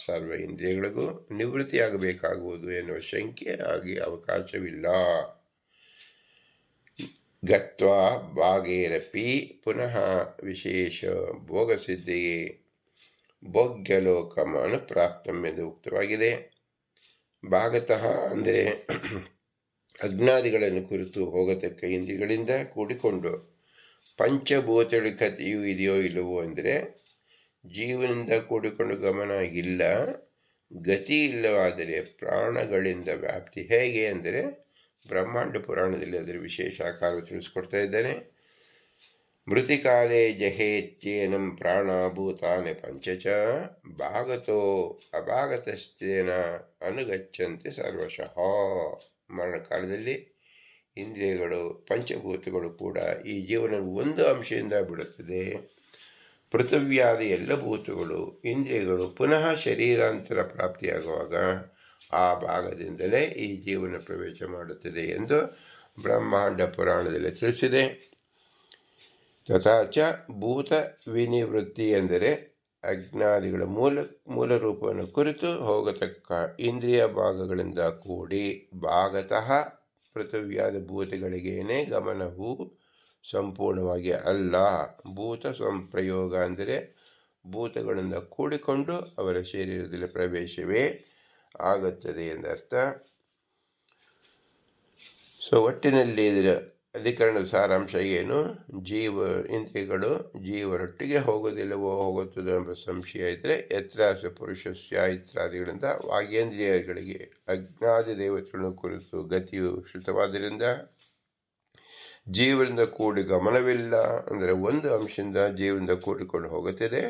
ಸರ್ವ ಇಂದ್ರಿಯಗಳಿಗೂ ನಿವೃತ್ತಿಯಾಗಬೇಕಾಗುವುದು ಎನ್ನುವ ಶಂಕೆ ಆಗಿ ಅವಕಾಶವಿಲ್ಲ. ಗತ್ವಾ ಭಾಗೇರಪಿ ಪುನಃ ವಿಶೇಷ ಭೋಗಸಿದ್ಧಿಯೇ ಭೋಗ್ಯಲೋಕಮಾನು ಪ್ರಾಪ್ತಂ ಎಂದು ಉಕ್ತವಾಗಿದೆ. ಭಾಗತಃ ಅಂದರೆ ಅಜ್ಞಾದಿಗಳನ್ನು ಕುರಿತು ಹೋಗತಕ್ಕ ಇಂದ್ರಿಯಗಳಿಂದ ಕೂಡಿಕೊಂಡು ಪಂಚಭೂತಗಳ ಕಥೆಯೂ ಇದೆಯೋ ಇಲ್ಲವೋ ಅಂದರೆ ಜೀವನದಿಂದ ಕೂಡಿಕೊಂಡು ಗಮನ ಇಲ್ಲ, ಗತಿ ಇಲ್ಲವಾದರೆ ಪ್ರಾಣಗಳಿಂದ ವ್ಯಾಪ್ತಿ ಹೇಗೆ ಅಂದರೆ ಬ್ರಹ್ಮಾಂಡ ಪುರಾಣದಲ್ಲಿ ಅದರ ವಿಶೇಷ ಆಕಾರ ತಿಳಿಸ್ಕೊಡ್ತಾ ಇದ್ದಾನೆ. ಮೃತಿಕಾಲೇ ಜಹೇತ್ಯೇನಂ ಪ್ರಾಣಭೂತಾನಿ ಪಂಚಚ ಭಾಗತೋ ಅಭಾಗತಶ್ಚೇನ ಅನುಗಚ್ಚಂತೆ ಸರ್ವಶಃ. ಮರಣಕಾಲದಲ್ಲಿ ಇಂದ್ರಿಯಗಳು ಪಂಚಭೂತಗಳು ಕೂಡ ಈ ಜೀವನ ಒಂದು ಅಂಶದಿಂದ ಬಿಡುತ್ತದೆ. ಪೃಥಿವ್ಯಾದ ಎಲ್ಲ ಭೂತಗಳು ಇಂದ್ರಿಯಗಳು ಪುನಃ ಶರೀರಾಂತರ ಪ್ರಾಪ್ತಿಯಾಗುವಾಗ ಆ ಭಾಗದಿಂದಲೇ ಈ ಜೀವನ ಪ್ರವೇಶ ಮಾಡುತ್ತದೆ ಎಂದು ಬ್ರಹ್ಮಾಂಡ ಪುರಾಣದಲ್ಲಿ ತಿಳಿಸಿದೆ. ತಥಾಚ ಭೂತ ವಿನಿವೃತ್ತಿ ಎಂದರೆ ಅಜ್ಞಾದಿಗಳ ಮೂಲ ರೂಪವನ್ನು ಕುರಿತು ಹೋಗತಕ್ಕ ಇಂದ್ರಿಯ ಭಾಗಗಳಿಂದ ಕೂಡಿ ಭಾಗತಃ ಪೃಥಿವ್ಯಾದ ಭೂತಗಳಿಗೇನೆ ಗಮನವು ಸಂಪೂರ್ಣವಾಗಿ ಅಲ್ಲ. ಭೂತ ಸಂಪ್ರಯೋಗ ಅಂದರೆ ಭೂತಗಳಿಂದ ಕೂಡಿಕೊಂಡು ಅವರ ಶರೀರದಲ್ಲಿ ಪ್ರವೇಶವೇ ಆಗುತ್ತದೆ ಎಂದರ್ಥ. ಒಟ್ಟಿನಲ್ಲಿ ಇದರ ಅಧಿಕರಣದ ಸಾರಾಂಶ ಏನು? ಇಂದ್ರಿಯಗಳು ಜೀವರೊಟ್ಟಿಗೆ ಹೋಗೋದಿಲ್ಲವೋ ಹೋಗುತ್ತದೋ ಎಂಬ ಸಂಶಯ ಇದ್ದರೆ ಯತ್ರಾಸ ಪುರುಷಸ್ಯ ಇತ್ಯಾದಿಗಳಿಂದ ವಾಗೇಂದ್ರಿಯಗಳಿಗೆ ಅಜ್ಞಾದಿ ದೇವತೆಗಳನ್ನು ಕುರಿತು ಗತಿಯು ಶ್ರುತವಾದ್ದರಿಂದ ಜೀವನದಿಂದ ಕೂಡಿ ಗಮನವಿಲ್ಲ, ಅಂದರೆ ಒಂದು ಅಂಶದಿಂದ ಜೀವನದಿಂದ ಕೂಡಿಕೊಂಡು ಹೋಗುತ್ತದೆ,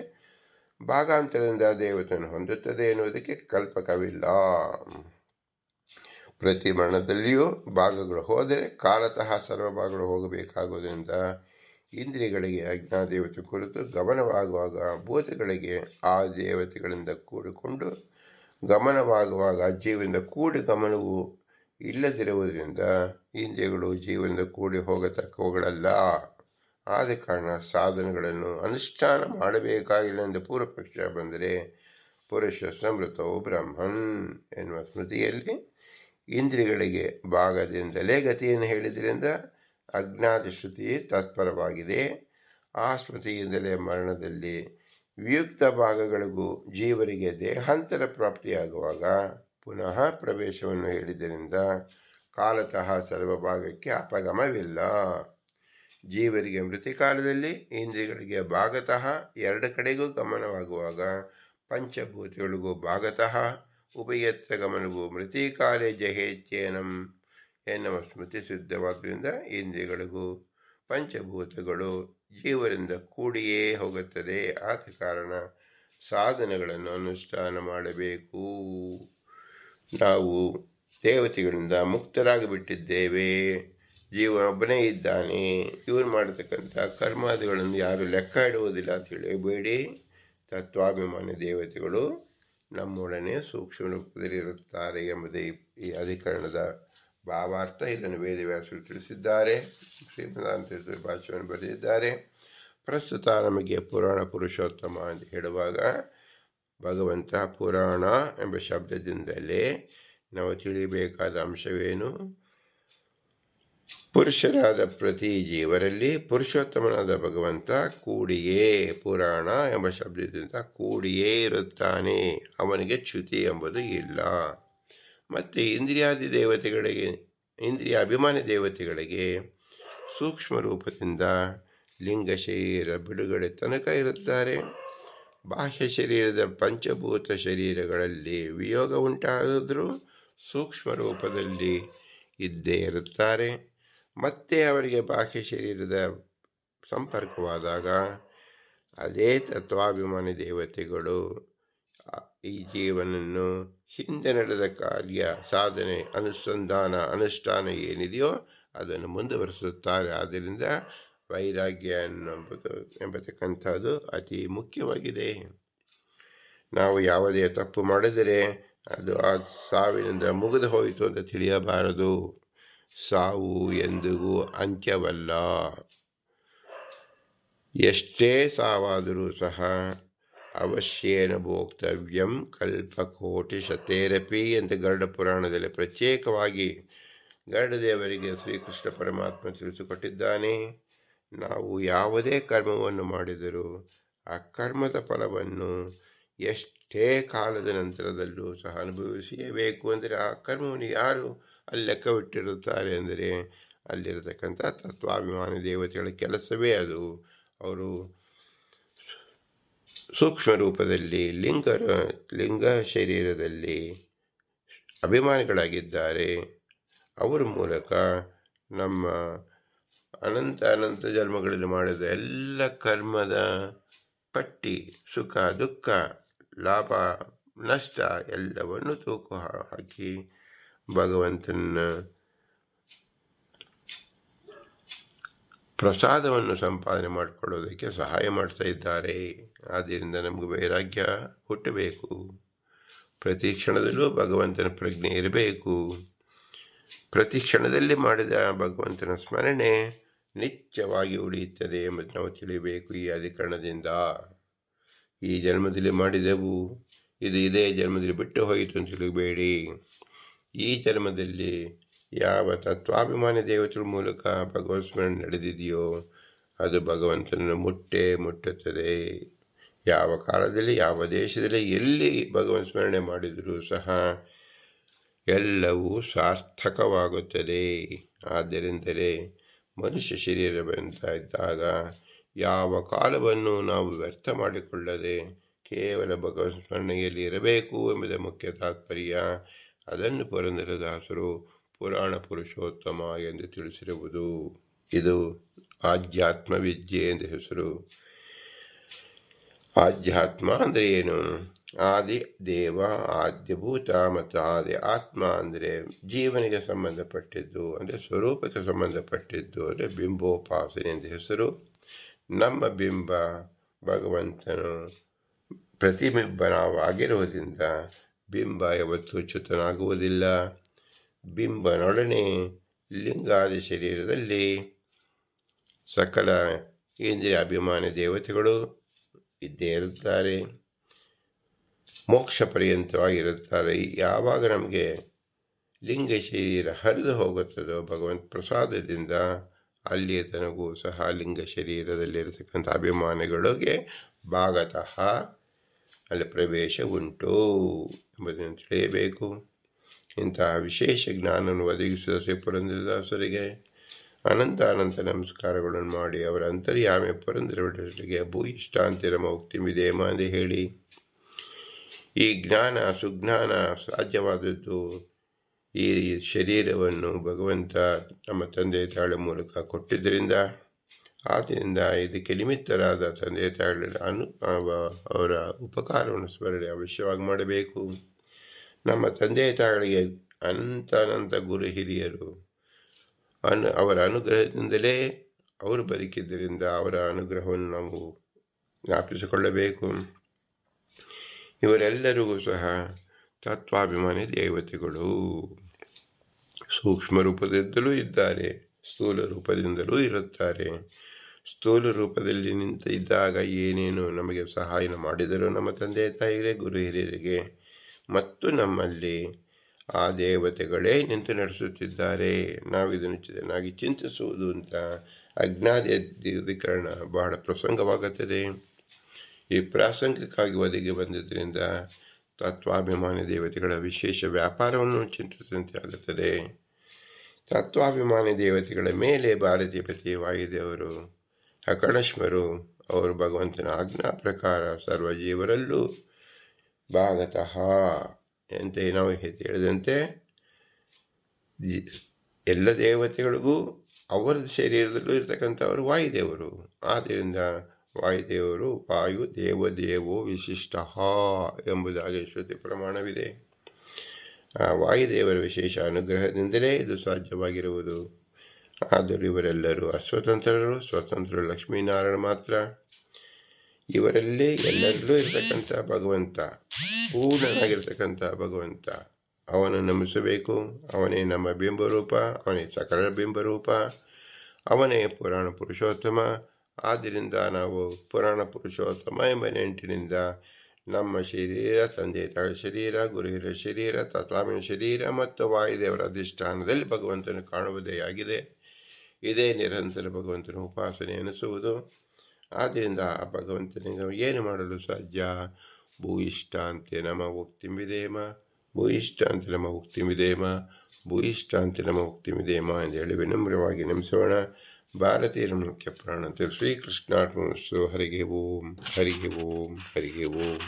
ಭಾಗಾಂತರದಿಂದ ದೇವತೆಯನ್ನು ಹೊಂದುತ್ತದೆ ಎನ್ನುವುದಕ್ಕೆ ಕಲ್ಪಕವಿಲ್ಲ. ಪ್ರತಿ ಮರಣದಲ್ಲಿಯೂ ಭಾಗಗಳು ಹೋದರೆ ಕಾಲತಃ ಸರ್ವ ಭಾಗಗಳು ಹೋಗಬೇಕಾಗುವುದರಿಂದ ಇಂದ್ರಿಯಗಳಿಗೆ ಅಜ್ಞಾದೇವತೆ ಕುರಿತು ಗಮನವಾಗುವಾಗ ಭೂತಗಳಿಗೆ ಆ ದೇವತೆಗಳಿಂದ ಕೂಡಿಕೊಂಡು ಗಮನವಾಗುವಾಗ ಜೀವನದಿಂದ ಕೂಡಿ ಗಮನವು ಇಲ್ಲದಿರುವುದರಿಂದ ಇಂದ್ರಿಯಗಳು ಜೀವನದಿಂದ ಕೂಡಿ ಹೋಗತಕ್ಕವುಗಳಲ್ಲ. ಆದ ಕಾರಣ ಸಾಧನಗಳನ್ನು ಅನುಷ್ಠಾನ ಮಾಡಬೇಕಾಗಿಲ್ಲ ಎಂದು ಪೂರ್ವಪಕ್ಷ ಬಂದರೆ ಪುರುಷ ಸಮೃತವು ಬ್ರಹ್ಮನ್ ಎನ್ನುವ ಸ್ಮೃತಿಯಲ್ಲಿ ಇಂದ್ರಿಯಗಳಿಗೆ ಭಾಗದಿಂದಲೇ ಗತಿಯನ್ನು ಹೇಳಿದ್ರಿಂದ ಅಜ್ಞಾತ ಶ್ರುತಿ ತತ್ಪರವಾಗಿದೆ. ಆ ಸ್ಮೃತಿಯಿಂದಲೇ ಮರಣದಲ್ಲಿ ವಿಯುಕ್ತ ಭಾಗಗಳಿಗೂ ಜೀವರಿಗೆ ದೇಹಾಂತರ ಪ್ರಾಪ್ತಿಯಾಗುವಾಗ ಪುನಃ ಪ್ರವೇಶವನ್ನು ಹೇಳಿದ್ದರಿಂದ ಕಾಲತಃ ಸರ್ವಭಾಗಕ್ಕೆ ಅಪಗಮವಿಲ್ಲ. ಜೀವರಿಗೆ ಮೃತಿಕಾಲದಲ್ಲಿ ಇಂದ್ರಿಯಗಳಿಗೆ ಭಾಗತಃ ಎರಡು ಕಡೆಗೂ ಗಮನವಾಗುವಾಗ ಪಂಚಭೂತಗಳಿಗೂ ಭಾಗತಃ ಉಭಯತ್ರ ಗಮನವು ಮೃತಿಕಾಲೇ ಜಹೇತ್ಯೇನಂ ಎನ್ನುವ ಸ್ಮೃತಿ ಸಿದ್ಧವಾದ್ದರಿಂದ ಇಂದ್ರಿಯಗಳಿಗೂ ಪಂಚಭೂತಗಳು ಜೀವರಿಂದ ಕೂಡಿಯೇ ಹೋಗುತ್ತದೆ. ಆದ ಕಾರಣ ಸಾಧನೆಗಳನ್ನು ಅನುಷ್ಠಾನ ಮಾಡಬೇಕು. ನಾವು ದೇವತೆಗಳಿಂದ ಮುಕ್ತರಾಗಿಬಿಟ್ಟಿದ್ದೇವೆ, ಜೀವನೊಬ್ಬನೇ ಇದ್ದಾನೆ, ಇವರು ಮಾಡತಕ್ಕಂಥ ಕರ್ಮಾದಿಗಳನ್ನು ಯಾರು ಲೆಕ್ಕ ಇಡುವುದಿಲ್ಲ ಅಂತ ಹೇಳಬೇಡಿ. ತತ್ವಾಭಿಮಾನಿ ದೇವತೆಗಳು ನಮ್ಮೊಡನೆ ಸೂಕ್ಷ್ಮ ರೂಪದಲ್ಲಿರುತ್ತಾರೆ ಎಂಬುದೇ ಈ ಅಧಿಕರಣದ ಭಾವಾರ್ಥ. ಇದನ್ನು ವೇದವ್ಯಾಸರು ತಿಳಿಸಿದ್ದಾರೆ, ಶ್ರೀಮದಾಂತ ಭಾಷೆಯನ್ನು ಬರೆದಿದ್ದಾರೆ. ಪ್ರಸ್ತುತ ನಮಗೆ ಪುರಾಣ ಪುರುಷೋತ್ತಮ ಅಂತ ಹೇಳುವಾಗ ಭಗವಂತ ಪುರಾಣ ಎಂಬ ಶಬ್ದದಿಂದಲೇ ನಾವು ತಿಳಿಯಬೇಕಾದ ಅಂಶವೇನು? ಪುರುಷರಾದ ಪ್ರತಿ ಜೀವರಲ್ಲಿ ಪುರುಷೋತ್ತಮನಾದ ಭಗವಂತ ಕೂಡಿಯೇ, ಪುರಾಣ ಎಂಬ ಶಬ್ದದಿಂದ ಕೂಡಿಯೇ ಇರುತ್ತಾನೆ, ಅವನಿಗೆ ಚ್ಯುತಿ ಎಂಬುದು ಇಲ್ಲ. ಮತ್ತು ಇಂದ್ರಿಯ ಅಭಿಮಾನಿ ದೇವತೆಗಳಿಗೆ ಸೂಕ್ಷ್ಮ ರೂಪದಿಂದ ಲಿಂಗ ಶರೀರ ಬಿಡುಗಡೆ ತನಕ ಇರುತ್ತಾರೆ. ಬಾಹ್ಯ ಶರೀರದ ಪಂಚಭೂತ ಶರೀರಗಳಲ್ಲಿ ವಿಯೋಗ ಉಂಟಾದರೂ ಸೂಕ್ಷ್ಮ ರೂಪದಲ್ಲಿ ಇದ್ದೇ ಇರುತ್ತಾರೆ. ಮತ್ತೆ ಅವರಿಗೆ ಬಾಹ್ಯ ಶರೀರದ ಸಂಪರ್ಕವಾದಾಗ ಅದೇ ತತ್ವಾಭಿಮಾನಿ ದೇವತೆಗಳು ಈ ಜೀವನನ್ನು ಹಿಂದೆ ನಡೆದ ಕಾರ್ಯ ಸಾಧನೆ ಅನುಷ್ಠಾನ ಏನಿದೆಯೋ ಅದನ್ನು ಮುಂದುವರಿಸುತ್ತಾರೆ. ಆದ್ದರಿಂದ ವೈರಾಗ್ಯ ಎಂಬತಕ್ಕಂಥದ್ದು ಅತಿ ಮುಖ್ಯವಾಗಿದೆ. ನಾವು ಯಾವುದೇ ತಪ್ಪು ಮಾಡಿದರೆ ಅದು ಆ ಸಾವಿನಿಂದ ಮುಗಿದು ಹೋಯಿತು ಅಂತ ತಿಳಿಯಬಾರದು. ಸಾವು ಎಂದಿಗೂ ಅಂತ್ಯವಲ್ಲ. ಎಷ್ಟೇ ಸಾವಾದರೂ ಸಹ ಅವಶ್ಯೇನ ಭೋಕ್ತವ್ಯಂ ಕಲ್ಪಕೋಟಿ ಶತೇರಪಿ ಅಂತ ಗರುಡ ಪುರಾಣದಲ್ಲಿ ಪ್ರತ್ಯೇಕವಾಗಿ ಗರುಡದೇವರಿಗೆ ಶ್ರೀಕೃಷ್ಣ ಪರಮಾತ್ಮ ತಿಳಿಸಿಕೊಟ್ಟಿದ್ದಾನೆ. ನಾವು ಯಾವುದೇ ಕರ್ಮವನ್ನು ಮಾಡಿದರೂ ಆ ಕರ್ಮದ ಫಲವನ್ನು ಎಷ್ಟೇ ಕಾಲದ ನಂತರದಲ್ಲೂ ಸಹ ಅನುಭವಿಸಬೇಕು. ಅಂದರೆ ಆ ಕರ್ಮವನ್ನು ಯಾರು ಅಲ್ಲಿ ಲೆಕ್ಕವಿಟ್ಟಿರುತ್ತಾರೆ ಅಂದರೆ ಅಲ್ಲಿರತಕ್ಕಂಥ ತತ್ವಾಭಿಮಾನಿ ದೇವತೆಗಳ ಕೆಲಸವೇ ಅದು. ಅವರು ಸೂಕ್ಷ್ಮ ರೂಪದಲ್ಲಿ ಲಿಂಗ ಶರೀರದಲ್ಲಿ ಅಭಿಮಾನಿಗಳಾಗಿದ್ದಾರೆ. ಅವರ ಮೂಲಕ ನಮ್ಮ ಅನಂತ ಜನ್ಮಗಳಲ್ಲಿ ಮಾಡಿದ ಎಲ್ಲ ಕರ್ಮದ ಪಟ್ಟಿ, ಸುಖ ದುಃಖ, ಲಾಭ ನಷ್ಟ ಎಲ್ಲವನ್ನು ತೂಕು ಹಾಕಿ ಭಗವಂತನ ಪ್ರಸಾದವನ್ನು ಸಂಪಾದನೆ ಮಾಡಿಕೊಳ್ಳೋದಕ್ಕೆ ಸಹಾಯ ಮಾಡ್ತಾ ಇದ್ದಾರೆ. ಆದ್ದರಿಂದ ನಮಗೆ ವೈರಾಗ್ಯ ಹುಟ್ಟಬೇಕು. ಪ್ರತಿ ಕ್ಷಣದಲ್ಲೂ ಭಗವಂತನ ಪ್ರಜ್ಞೆ ಇರಬೇಕು. ಪ್ರತಿ ಕ್ಷಣದಲ್ಲಿ ಮಾಡಿದ ಭಗವಂತನ ಸ್ಮರಣೆ ನಿತ್ಯವಾಗಿ ಉಳಿಯುತ್ತದೆ ಎಂಬುದು ನಾವು ತಿಳಿಯಬೇಕು. ಈ ಅಧಿಕರಣದಿಂದ ಈ ಜನ್ಮದಲ್ಲಿ ಮಾಡಿದೆವು, ಇದು ಇದೇ ಜನ್ಮದಲ್ಲಿ ಬಿಟ್ಟು ಹೋಯಿತು ಅಂತ ತಿಳಿಯಬೇಡಿ. ಈ ಜನ್ಮದಲ್ಲಿ ಯಾವ ತತ್ವಾಭಿಮಾನಿ ದೇವತೆಗಳ ಮೂಲಕ ಭಗವತ್ ಸ್ಮರಣೆ ನಡೆದಿದೆಯೋ ಅದು ಭಗವಂತನನ್ನು ಮುಟ್ಟುತ್ತದೆ. ಯಾವ ಕಾಲದಲ್ಲಿ, ಯಾವ ದೇಶದಲ್ಲಿ, ಎಲ್ಲಿ ಭಗವಂತ ಸ್ಮರಣೆ ಮಾಡಿದರೂ ಸಹ ಎಲ್ಲವೂ ಸಾರ್ಥಕವಾಗುತ್ತದೆ. ಆದ್ದರಿಂದಲೇ ಮನುಷ್ಯ ಶರೀರವಂತ ಇದ್ದಾಗ ಯಾವ ಕಾಲವನ್ನು ನಾವು ವ್ಯರ್ಥ ಮಾಡಿಕೊಳ್ಳದೆ ಕೇವಲ ಭಗವತ್ ಸ್ಮರಣೆಯಲ್ಲಿ ಇರಬೇಕು ಎಂಬುದೇ ಮುಖ್ಯ ತಾತ್ಪರ್ಯ. ಅದನ್ನು ಪುರಂದರದಾಸರು ಪುರಾಣ ಪುರುಷೋತ್ತಮ ಎಂದು ತಿಳಿಸಿರುವುದು. ಇದು ಆಧ್ಯಾತ್ಮ ವಿದ್ಯೆ ಎಂದು ಹೆಸರು. ಆಧ್ಯಾತ್ಮ ಅಂದರೆ ಏನು? ಆದಿ ದೇವ, ಆದ್ಯಭೂತ ಮತ್ತು ಆದಿ ಆತ್ಮ ಅಂದರೆ ಜೀವನಿಗೆ ಸಂಬಂಧಪಟ್ಟಿದ್ದು, ಅಂದರೆ ಸ್ವರೂಪಕ್ಕೆ ಸಂಬಂಧಪಟ್ಟಿದ್ದು, ಅಂದರೆ ಬಿಂಬೋಪಾಸನೆ ಎಂದು ಹೆಸರು. ನಮ್ಮ ಬಿಂಬ ಭಗವಂತನು ಪ್ರತಿಬಿಂಬ ನಾವಾಗಿರುವುದರಿಂದ ಬಿಂಬ ಯಾವತ್ತೂ ಚ್ಯುತನಾಗುವುದಿಲ್ಲ. ಬಿಂಬನೊಡನೆ ಲಿಂಗಾದಿ ಶರೀರದಲ್ಲಿ ಸಕಲ ಇಂದ್ರಿಯ ಅಭಿಮಾನಿ ದೇವತೆಗಳು ಇದ್ದೇ ಇರುತ್ತಾರೆ, ಮೋಕ್ಷ ಪರ್ಯಂತವಾಗಿರುತ್ತಾರೆ. ಯಾವಾಗ ನಮಗೆ ಲಿಂಗ ಶರೀರ ಹರಿದು ಹೋಗುತ್ತದೋ ಭಗವಂತ ಪ್ರಸಾದದಿಂದ, ಅಲ್ಲಿಯ ತನಗೂ ಸಹ ಲಿಂಗ ಶರೀರದಲ್ಲಿರತಕ್ಕಂಥ ಅಭಿಮಾನಿಗಳಿಗೆ ಭಾಗತಃ ಅಲ್ಲಿ ಪ್ರವೇಶ ಉಂಟು ಎಂಬುದನ್ನು ತಿಳಿಯಬೇಕು. ಇಂತಹ ವಿಶೇಷ ಜ್ಞಾನವನ್ನು ಒದಗಿಸಿದ ಶ್ರೀ ಪುರಂದರದಾಸರಿಗೆ ಅನಂತ ನಮಸ್ಕಾರಗಳನ್ನು ಮಾಡಿ ಅವರ ಅಂತರ್ಯಾಮಿ ಪುರಂದರದಾಸರಿಗೆ ಭೂಯಿಷ್ಟಾಂತಿರಮ ಉಕ್ತಿಮಿದೇಮ ಎಂದು ಹೇಳಿ, ಈ ಜ್ಞಾನ ಸುಜ್ಞಾನ ಸಾಧ್ಯವಾದದ್ದು ಈ ಶರೀರವನ್ನು ಭಗವಂತ ನಮ್ಮ ತಂದೆ ತಾಯಿಗಳ ಮೂಲಕ ಕೊಟ್ಟಿದ್ದರಿಂದ, ಆದ್ದರಿಂದ ಇದಕ್ಕೆ ನಿಮಿತ್ತರಾದ ತಂದೆ ತಾಯಿಗಳ ಅವರ ಉಪಕಾರವನ್ನು ಸ್ಮರಣೆ ಅವಶ್ಯವಾಗಿ ಮಾಡಬೇಕು. ನಮ್ಮ ತಂದೆ ತಾಯಿಗಳಿಗೆ ಅನಂತ ಗುರು ಹಿರಿಯರು ಅವರ ಅನುಗ್ರಹದಿಂದಲೇ ಅವರು ಬದುಕಿದ್ದರಿಂದ ಅವರ ಅನುಗ್ರಹವನ್ನು ನಾವು ಜ್ಞಾಪಿಸಿಕೊಳ್ಳಬೇಕು. ಇವರೆಲ್ಲರಿಗೂ ಸಹ ತತ್ವಾಭಿಮಾನಿ ದೇವತೆಗಳು ಸೂಕ್ಷ್ಮ ರೂಪದಿಂದಲೂ ಇದ್ದಾರೆ, ಸ್ಥೂಲ ರೂಪದಿಂದಲೂ ಇರುತ್ತಾರೆ. ಸ್ಥೂಲ ರೂಪದಲ್ಲಿ ಇದ್ದಾಗ ಏನೇನು ನಮಗೆ ಸಹಾಯ ಮಾಡಿದರೂ ನಮ್ಮ ತಂದೆ ತಾಯಿಗೆ, ಗುರು ಹಿರಿಯರಿಗೆ ಮತ್ತು ನಮ್ಮಲ್ಲಿ ಆ ದೇವತೆಗಳೇ ನಿಂತು ನಡೆಸುತ್ತಿದ್ದಾರೆ. ನಾವು ಇದನ್ನು ಚೆನ್ನಾಗಿ ಚಿಂತಿಸುವುದು ಅಂತ ಅಜ್ಞಾನ ಅಧಿಕರಣ ಬಹಳ ಪ್ರಸಂಗವಾಗುತ್ತದೆ. ಈ ಪ್ರಾಸಂಗಿಕವಾಗಿ ಒದಗಿ ಬಂದಿದ್ದರಿಂದ ತತ್ವಾಭಿಮಾನಿ ದೇವತೆಗಳ ವಿಶೇಷ ವ್ಯಾಪಾರವನ್ನು ಚಿಂತಿಸಿದಂತೆ ಆಗುತ್ತದೆ. ತತ್ವಾಭಿಮಾನಿ ದೇವತೆಗಳ ಮೇಲೆ ಭಾರತೀಪತಿ ವಾಯುದೇವರು ಅಕರ್ಣಶ್ಮರು ಅವರು ಭಗವಂತನ ಆಜ್ಞಾ ಪ್ರಕಾರ ಸರ್ವಜೀವರಲ್ಲೂ ಭಾಗತಃ ಅಂತ ನಾವು ಹೇಳಿದಂತೆ ಎಲ್ಲ ದೇವತೆಗಳಿಗೂ ಅವರ ಶರೀರದಲ್ಲೂ ಇರತಕ್ಕಂಥವರು ವಾಯುದೇವರು. ಆದ್ದರಿಂದ ವಾಯುದೇವರು ವಾಯು ದೇವದೇವೋ ವಿಶಿಷ್ಟ ಎಂಬುದಾಗಿ ಶ್ರುತಿ ಪ್ರಮಾಣವಿದೆ. ಆ ವಾಯುದೇವರ ವಿಶೇಷ ಅನುಗ್ರಹದಿಂದಲೇ ಇದು ಸಾಧ್ಯವಾಗಿರುವುದು. ಆದರೂ ಇವರೆಲ್ಲರೂ ಅಸ್ವತಂತ್ರರು, ಸ್ವತಂತ್ರರು ಲಕ್ಷ್ಮೀನಾರಾಯಣ ಮಾತ್ರ. ಇವರಲ್ಲಿ ಎಲ್ಲರಲ್ಲೂ ಇರತಕ್ಕಂಥ ಭಗವಂತ, ಪೂರ್ಣನಾಗಿರ್ತಕ್ಕಂಥ ಭಗವಂತ, ಅವನು ನಂಬಿಸಬೇಕು. ಅವನೇ ನಮ್ಮ ಬಿಂಬರೂಪ, ಅವನೇ ಸಕಲ ಬಿಂಬರೂಪ, ಅವನೇ ಪುರಾಣ ಪುರುಷೋತ್ತಮ. ಆದ್ದರಿಂದ ನಾವು ಪುರಾಣ ಪುರುಷೋತ್ತಮ ಎಂಬ ನೆಂಟಿನಿಂದ ನಮ್ಮ ಶರೀರ, ತಂದೆ ತಾಯಿ ಶರೀರ, ಗುರು ಹಿರಿಯ ಶರೀರ, ತತ್ವಾಭಿಮಾನಿ ಶರೀರ ಮತ್ತು ವಾಯುದೇವರ ಅಧಿಷ್ಠಾನದಲ್ಲಿ ಭಗವಂತನು ಕಾಣುವುದೇ ಆಗಿದೆ. ಇದೇ ನಿರಂತರ ಭಗವಂತನ ಉಪಾಸನೆ ಎನಿಸುವುದು. ಆದ್ದರಿಂದ ಆ ಭಗವಂತನಿಗೆ ಏನು ಮಾಡಲು ಸಾಧ್ಯ? ಭೂಯಿಷ್ಠಾಂತೆ ನಮ ಮುಕ್ತಿಂ ವಿಧೇಮ ಭೂಯಿಷ್ಠಾಂತೆ ನಮ ಮುಕ್ತಿಂ ವಿಧೇಮ ಭೂಯಿಷ್ಠಾಂತೆ ನಮ ಮುಕ್ತಿಂ ವಿಧೇಮ ಎಂದು ಹೇಳಿ ವಿನಮ್ರವಾಗಿ ನಮಿಸೋಣ. ಭಾರತೀಯರ ಮುಖ್ಯ ಪ್ರಾಣ ಶ್ರೀಕೃಷ್ಣಾರ್ಪಣಮಸ್ತು. ಹರಿಗೆ ಓಂ ಹರಿಗೆ ಓಂ ಹರಿಗೆ ಓಂ.